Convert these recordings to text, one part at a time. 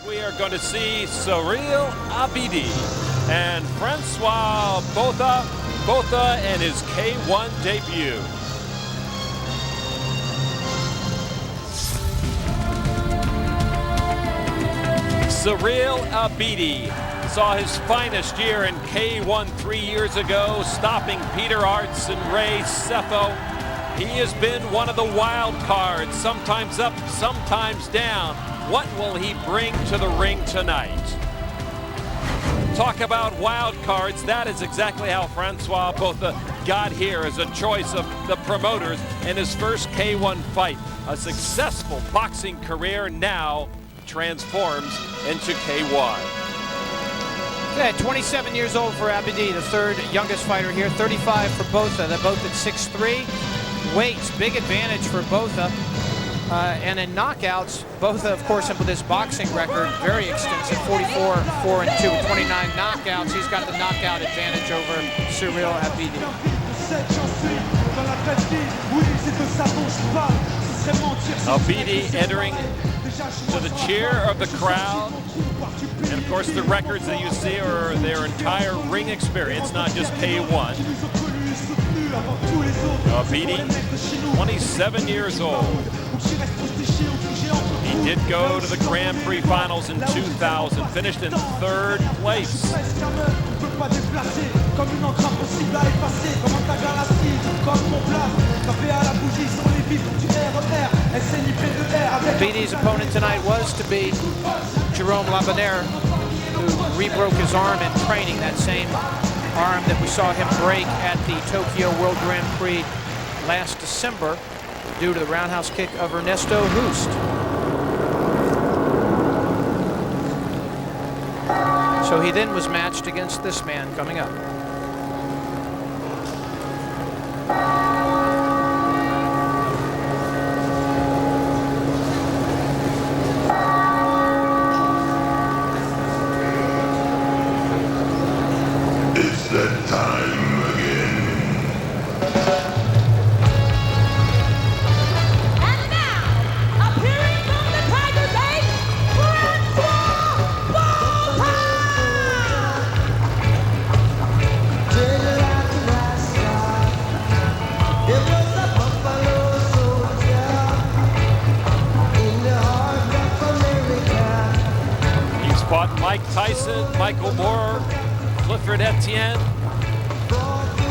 we are going to see Cyril Abidi and Francois Botha and his K1 debut. Cyril Abidi saw his finest year in K1 3 years ago, stopping Peter Arts and Ray Cepho. He has been one of the wild cards, sometimes up, sometimes down. What will he bring to the ring tonight? Talk about wild cards, that is exactly how Francois Botha got here as a choice of the promoters in his first K1 fight. A successful boxing career now transforms into K1. Yeah, 27 years old for Abidi, the third youngest fighter here, 35 for Botha. They're both at 6'3". Weights, big advantage for Botha. And in knockouts, Botha, of course, with his boxing record, very extensive, 44, 4-2, 29 knockouts. He's got the knockout advantage over Cyril Abidi. Abidi entering to the cheer of the crowd. And of course, the records that you see are their entire ring experience, not just K1. Abidi, 27 years old. He did go to the Grand Prix finals in 2000, finished in third place. Abidi's opponent tonight was to be Jerome Labanere, who rebroke his arm in training, that same arm that we saw him break at the Tokyo World Grand Prix last December due to the roundhouse kick of Ernesto Hoost. So he then was matched against this man coming up. It's that time again. And now, appearing from the Tiger Gate, Francois Botha! He's fought Mike Tyson, Michael Moore, Clifford Etienne,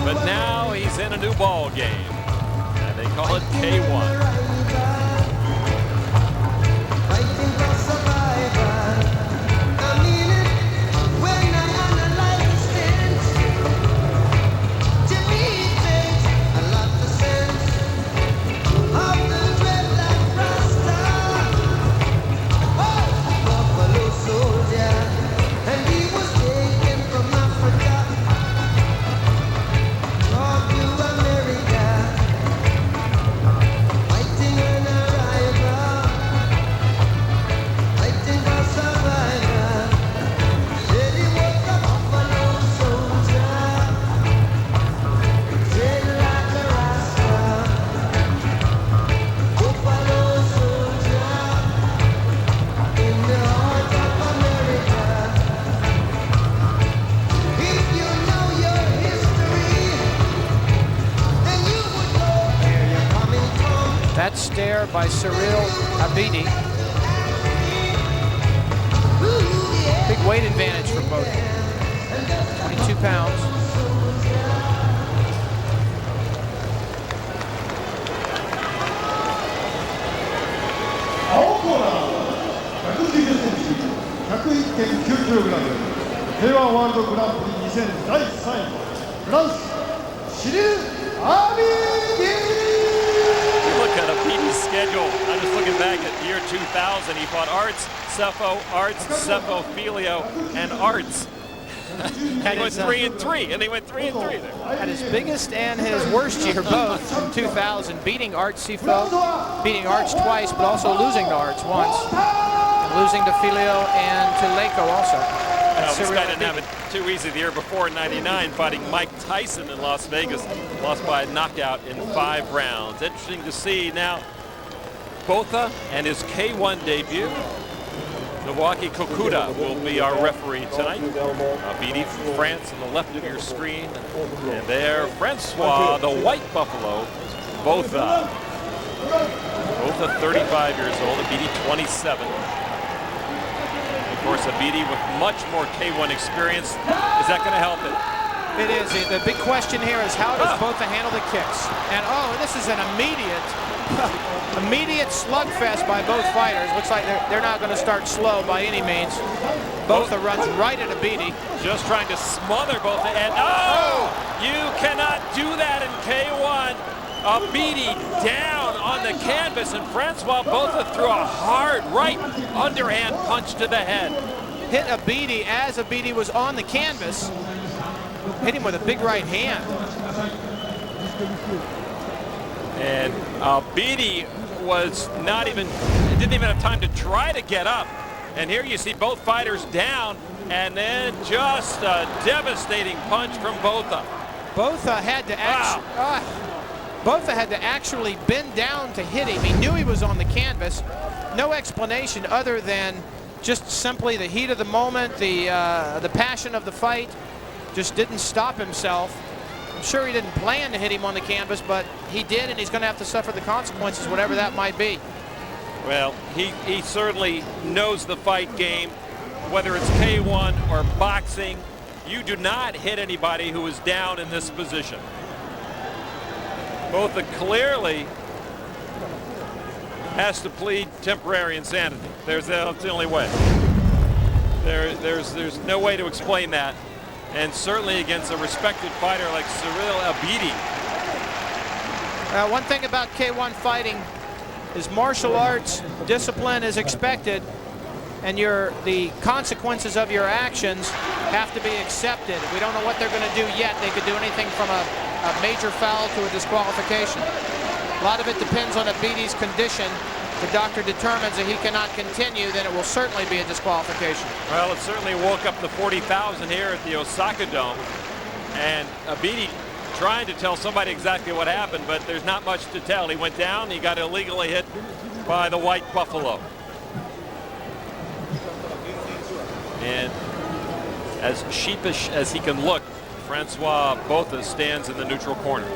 but now he's in a new ball game, and they call it K1. That stare by Cyril Abidi. Big weight advantage for both. 22 pounds. K1 ワールドグランプリ2000第3位フランスシリル・アビディ。Look at Abidi's schedule. I'm just looking back at year 2000. He fought Arts, Cepho, Filio, and Arts. And he went 3-3, and they went 3-3 there. At his biggest and his worst year both in 2000, beating Arts Cepho, beating Arts twice, but also losing to Arts once, and losing to Filio and to Leko also. This guy didn't have it too easy the year before in '99, fighting Mike Tyson in Las Vegas, lost by a knockout in 5 rounds. Interesting to see now Botha and his K1 debut. Milwaukee Kokuda will be our referee tonight. Abidi from France on the left of your screen. And there, Francois, the White Buffalo, Botha. Botha 35 years old, Abidi 27. Of course, Abidi with much more K1 experience. Is that going to help it? It is. The big question here is how does Botha handle the kicks? And oh, this is an immediate slugfest by both fighters. Looks like they're not going to start slow by any means. Botha runs right at Abidi. Just trying to smother Botha. And oh, you cannot do that in K1. Abidi down on the canvas, and Francois Botha threw a hard right underhand punch to the head. Hit Abidi as Abidi was on the canvas. Hit him with a big right hand. And Abidi didn't even have time to try to get up. And here you see both fighters down, and then just a devastating punch from Botha. Botha had to actually bend down to hit him. He knew he was on the canvas. No explanation other than just simply the heat of the moment, the passion of the fight. Just didn't stop himself. I'm sure he didn't plan to hit him on the canvas, but he did, and he's going to have to suffer the consequences, whatever that might be. Well, he certainly knows the fight game, whether it's K1 or boxing. You do not hit anybody who is down in this position. Botha clearly has to plead temporary insanity. That's the only way. There's no way to explain that. And certainly against a respected fighter like Cyril Abidi. One thing about K1 fighting is martial arts discipline is expected, and the consequences of your actions have to be accepted. We don't know what they're going to do yet. They could do anything from a major foul to a disqualification. A lot of it depends on Abidi's condition. The doctor determines that he cannot continue, then it will certainly be a disqualification. Well, it certainly woke up the 40,000 here at the Osaka Dome. And Abidi trying to tell somebody exactly what happened, but there's not much to tell. He went down, he got illegally hit by the White Buffalo. And as sheepish as he can look, Francois Botha stands in the neutral corner.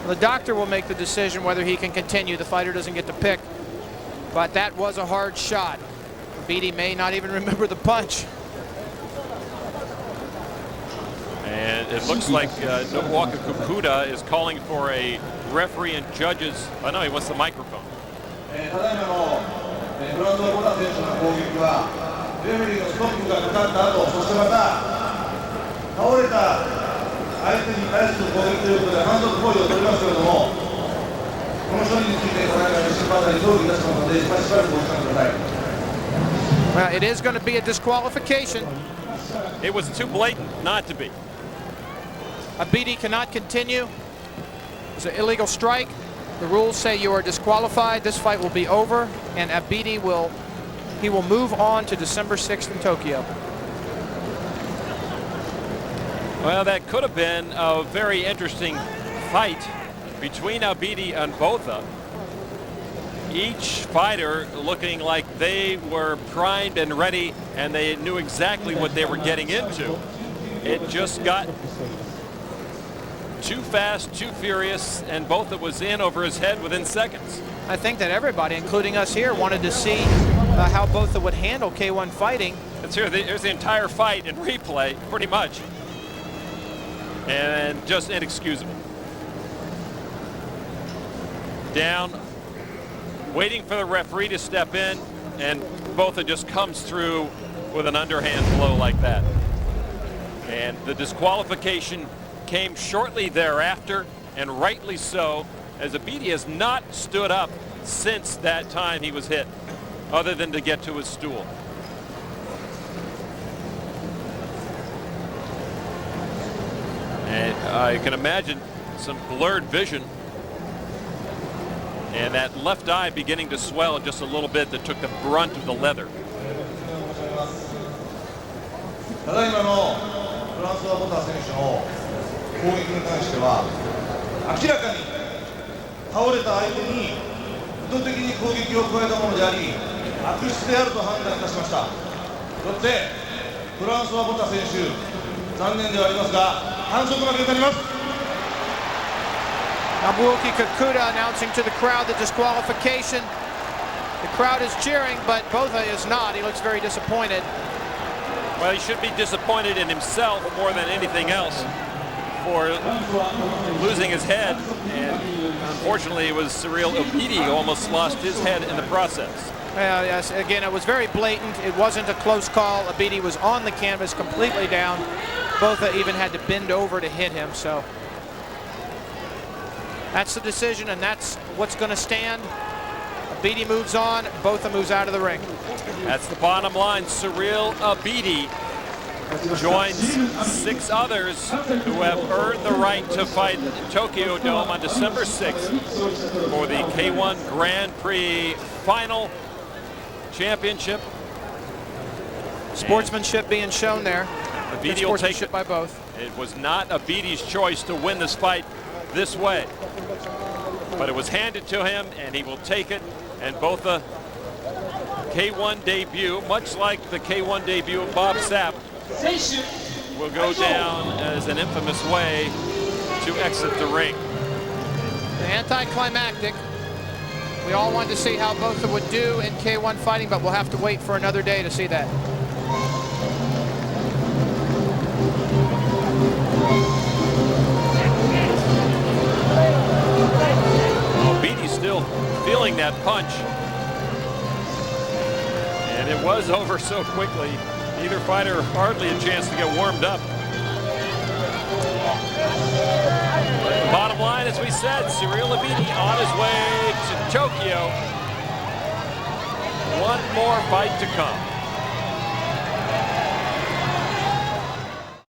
The doctor will make the decision whether he can continue. The fighter doesn't get to pick. But that was a hard shot. Abidi may not even remember the punch. And it looks like Milwaukee Kokuda is calling for a referee and judges. Oh no, he wants the microphone. Well, it is going to be a disqualification. It was too blatant not to be. Abidi cannot continue. It's an illegal strike. The rules say you are disqualified. This fight will be over, and Abidi will move on to December 6th in Tokyo. Well, that could have been a very interesting fight between Abidi and Botha. Each fighter looking like they were primed and ready, and they knew exactly what they were getting into. It just got too fast, too furious, and Botha was in over his head within seconds. I think that everybody, including us here, wanted to see how Botha would handle K1 fighting. Here's the entire fight in replay, pretty much. And just inexcusable. Down, waiting for the referee to step in, and Botha just comes through with an underhand blow like that. And the disqualification came shortly thereafter, and rightly so, as Abidi has not stood up since that time he was hit, other than to get to his stool. And I can imagine some blurred vision, and that left eye beginning to swell just a little bit that took the brunt of the leather. ただいまのフランソワ・ボタ選手の攻撃に関しては明らかに倒れた相手に意図的に攻撃を加えたものであり悪質であると判断いたしました。よってフランソワ・ボタ選手、残念ではありますが反則負けとなります。 Nabuoki Kakuta announcing to the crowd the disqualification. The crowd is cheering, but Botha is not. He looks very disappointed. Well, he should be disappointed in himself more than anything else for losing his head. And unfortunately, it was Cyril Abidi who almost lost his head in the process. Yes, again, it was very blatant. It wasn't a close call. Abidi was on the canvas completely down. Botha even had to bend over to hit him. So that's the decision, and that's what's going to stand. Abidi moves on. Botha moves out of the ring. That's the bottom line. Cyril Abidi joins 6 others who have earned the right to fight in Tokyo Dome on December 6th for the K1 Grand Prix final championship. Sportsmanship being shown there. Abidi will take it by both. It was not Abidi's choice to win this fight this way, but it was handed to him, and he will take it. And Botha K1 debut, much like the K1 debut of Bob Sapp, will go down as an infamous way to exit the ring. Anticlimactic. We all wanted to see how Botha would do in K1 fighting, but we'll have to wait for another day to see that. Abidi's still feeling that punch. And it was over so quickly. Neither fighter hardly a chance to get warmed up. The bottom line, as we said, Cyril Abidi on his way to Tokyo. One more fight to come.